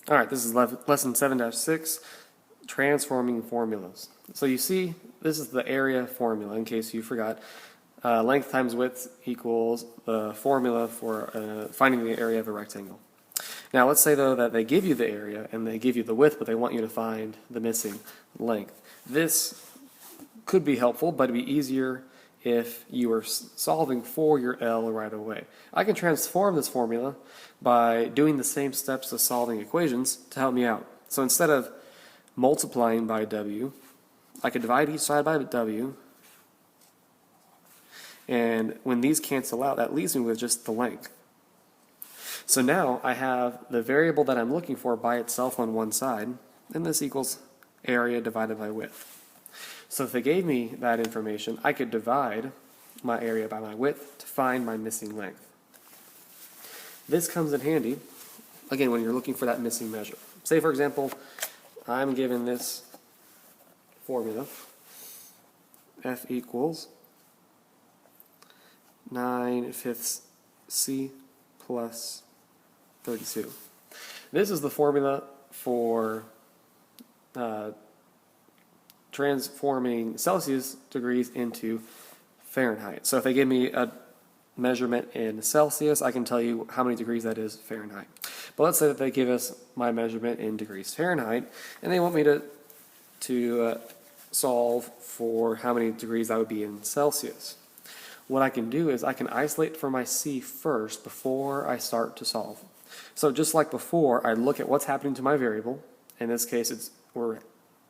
All right, this is lesson 7-6, transforming formulas. So you see, this is the area formula, in case you forgot. Length times width equals the formula for finding the area of a rectangle. Now let's say though that they give you the area and they give you the width, but they want you to find the missing length. This could be helpful, but it'd be easier if you were solving for your L right away. I can transform this formula by doing the same steps as solving equations to help me out. So instead of multiplying by W, I could divide each side by W, and when these cancel out, that leaves me with just the length. So now I have the variable that I'm looking for by itself on one side, and this equals area divided by width. So if they gave me that information, I could divide my area by my width to find my missing length. This comes in handy, again, when you're looking for that missing measure. Say, for example, I'm given this formula, F equals 9/5 C plus 32. This is the formula for transforming Celsius degrees into Fahrenheit. So if they give me a measurement in Celsius, I can tell you how many degrees that is Fahrenheit. But let's say that they give us my measurement in degrees Fahrenheit, and they want me to solve for how many degrees that would be in Celsius. What I can do is I can isolate for my C first before I start to solve. So just like before, I look at what's happening to my variable. In this case, we're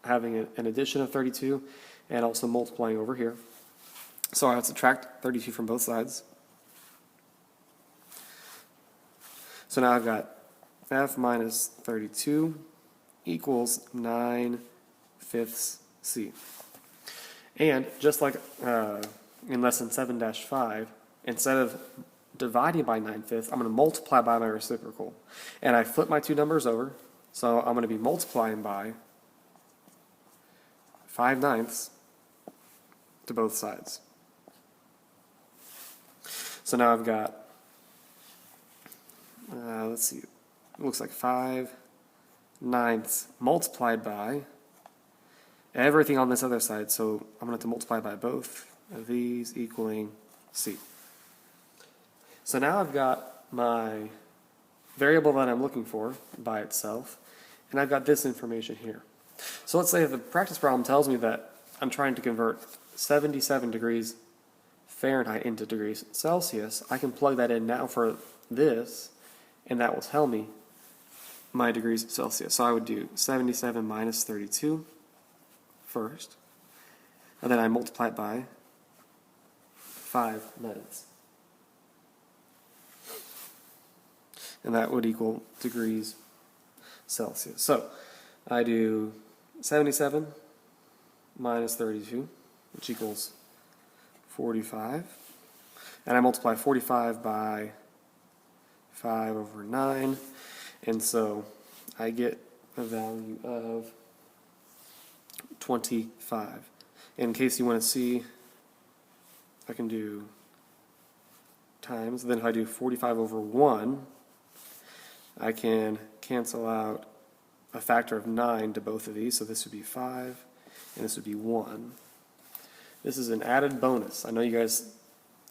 having an addition of 32 and also multiplying over here. So I subtract 32 from both sides. So now I've got F minus 32 equals 9/5 C. And just like in lesson 7-5, instead of dividing by 9/5, I'm going to multiply by my reciprocal. And I flip my two numbers over, so I'm going to be multiplying by 5/9 to both sides. So now I've got, let's see, it looks like 5/9 multiplied by everything on this other side, so I'm going to have to multiply by both of these equaling C. So now I've got my variable that I'm looking for by itself, and I've got this information here. So let's say the practice problem tells me that I'm trying to convert 77 degrees Fahrenheit into degrees Celsius. I can plug that in now for this, and that will tell me my degrees Celsius. So I would do 77 minus 32 first, and then I multiply it by 5/9. And that would equal degrees Celsius. So I do 77 minus 32, which equals 45. And I multiply 45 by 5/9. And so I get a value of 25. In case you want to see, I can do times. Then if I do 45/1, I can cancel out a factor of 9 to both of these, so this would be 5, and this would be 1. This is an added bonus. I know you guys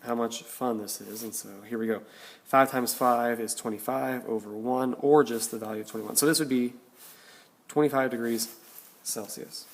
how much fun this is, and so here we go. 5 times 5 is 25/1, or just the value of 21. So this would be 25 degrees Celsius.